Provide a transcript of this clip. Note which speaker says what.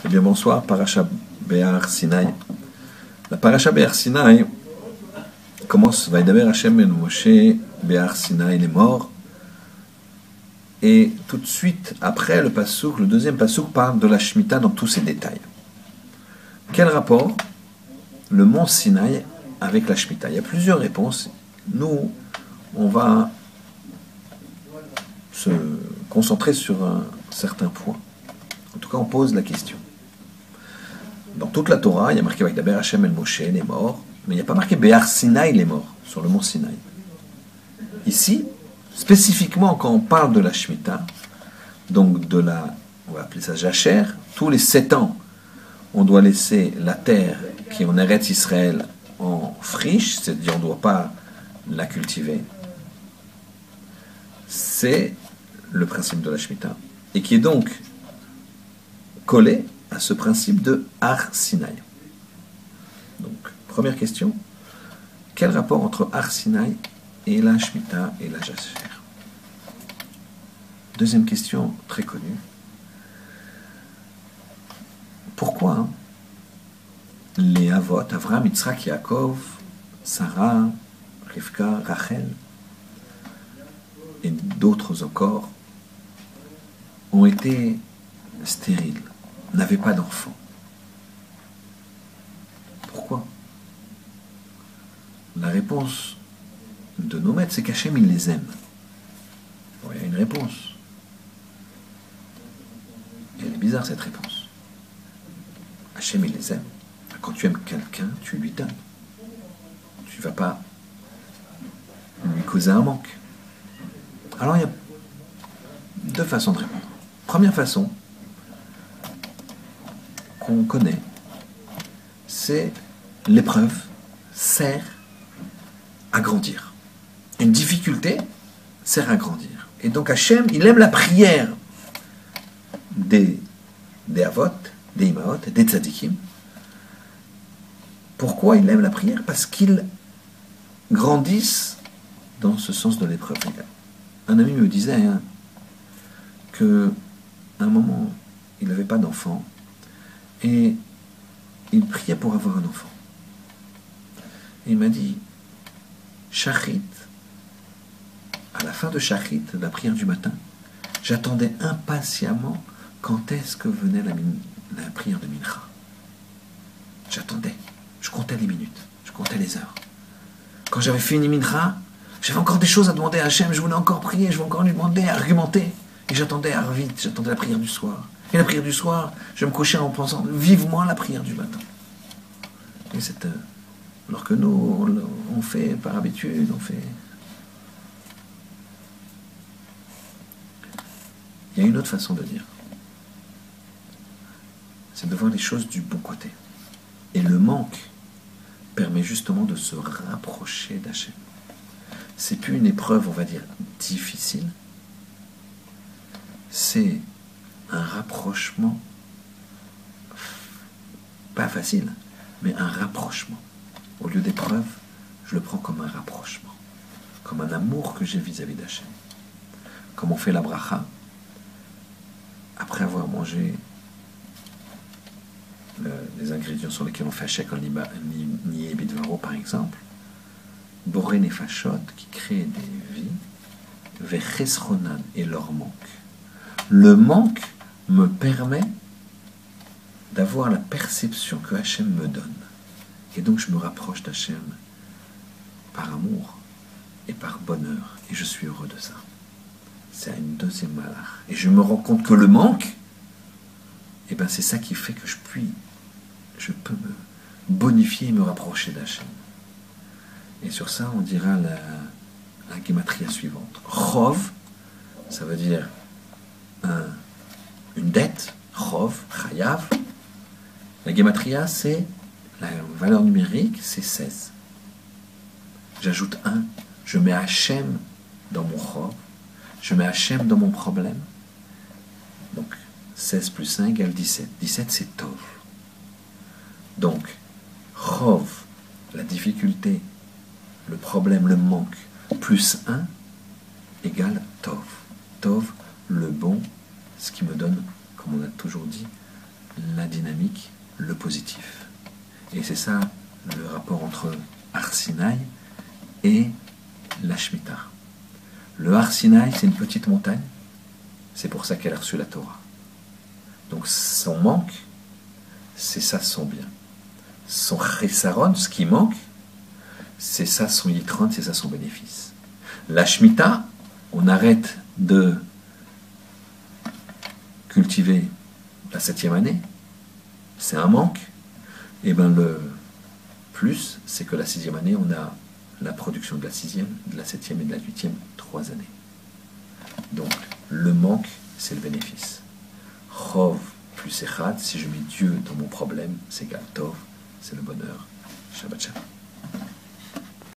Speaker 1: Eh bien bonsoir, Parasha Behar Sinaï. La Parasha Behar Sinaï commence Vaidaber Hashem el Moshe Behar Sinaï, les morts. Et tout de suite après le passouk, le deuxième passouk parle de la Shemitah dans tous ses détails. Quel rapport le mont Sinaï avec la Shemitah? Il y a plusieurs réponses. Nous, on va se concentrer sur un certain point. En tout cas, on pose la question. Dans toute la Torah, il y a marqué Vaidaber Hashem el Moshe, les morts, mais il n'y a pas marqué Behar Sinaï, les morts, sur le mont Sinaï. Ici, spécifiquement quand on parle de la Shemitah, donc de la, on va appeler ça Jacher, tous les 7 ans, on doit laisser la terre qui est en Eretz Israël en friche, c'est-à-dire on ne doit pas la cultiver. C'est le principe de la Shemitah, et qui est donc collé à ce principe de Har Sinaï. Donc, première question, quel rapport entre Har Sinaï et la Shemitah et la Jacher? Deuxième question, très connue. Pourquoi les Avot, Avraham, Yitzhak, Yaakov, Sarah, Rivka, Rachel et d'autres encore ont été stériles, n'avaient pas d'enfants? Pourquoi? La réponse de nos maîtres, c'est qu'Hachem, il les aime. Bon, il y a une réponse. Et elle est bizarre, cette réponse. Hachem, il les aime. Quand tu aimes quelqu'un, tu lui donnes. Tu ne vas pas lui causer un manque. Alors, il y a deux façons de répondre. Première façon, qu'on connaît, c'est l'épreuve sert à grandir. Une difficulté sert à grandir. Et donc Hachem, il aime la prière des Avot, des Imaot, des Tzadikim. Pourquoi il aime la prière? Parce qu'ils grandissent dans ce sens de l'épreuve. Un ami me disait qu'à un moment, il n'avait pas d'enfant et il priait pour avoir un enfant. Et il m'a dit, Shachrit, à la fin de Shachrit, la prière du matin, j'attendais impatiemment quand est-ce que venait la prière de Mincha. J'attendais, je comptais les minutes, je comptais les heures. Quand j'avais fini Mincha, j'avais encore des choses à demander à Hachem, je voulais encore prier, je voulais encore lui demander, argumenter. Et j'attendais à Arvit, j'attendais la prière du soir. Et la prière du soir, je me couchais en pensant vivement la prière du matin. Et alors que nous, on fait par habitude, on fait... Il y a une autre façon de dire. C'est de voir les choses du bon côté. Et le manque permet justement de se rapprocher d'Hachem. C'est plus une épreuve, on va dire, difficile. C'est un rapprochement, pas facile, mais un rapprochement. Au lieu d'épreuve, je le prends comme un rapprochement, comme un amour que j'ai vis-à-vis d'Hachem. Comme on fait la bracha, après avoir mangé les ingrédients sur lesquels on fait Hachek en Nié Bidvaro, par exemple, Boré Nefashot, qui crée des vies, Vechesronan, et leur manque. Le manque me permet d'avoir la perception que Hachem me donne. Et donc je me rapproche d'Hachem par amour et par bonheur. Et je suis heureux de ça. C'est une deuxième malach. Et je me rends compte que le manque, eh ben c'est ça qui fait que je peux me bonifier et me rapprocher d'Hachem. Et sur ça, on dira la guématria suivante. Chov, ça veut dire une dette, Chov, Chayav. La guématria, c'est la valeur numérique, c'est 16. J'ajoute 1, je mets Hachem dans mon Chov, je mets Hachem dans mon problème. Donc 16 plus 1 égale 17. 17, c'est Tov. Donc, Chov, la difficulté, le problème, le manque, plus 1 égale Tov. Tov, le bon, ce qui me donne, comme on a toujours dit, la dynamique, le positif. Et c'est ça le rapport entre Har Sinaï et la Shemitah. Le Har Sinaï, c'est une petite montagne, c'est pour ça qu'elle a reçu la Torah. Donc son manque, c'est ça son bien. Son Chesaron, ce qui manque, c'est ça son Yitron, c'est ça son bénéfice. La Shemitah, on arrête de cultiver la 7e année, c'est un manque. Et bien le plus, c'est que la 6e année, on a la production de la 6e, de la 7e et de la 8e, 3 années. Donc le manque, c'est le bénéfice. Chov plus Echad, si je mets Dieu dans mon problème, c'est égal Tov, c'est le bonheur. Shabbat Shalom.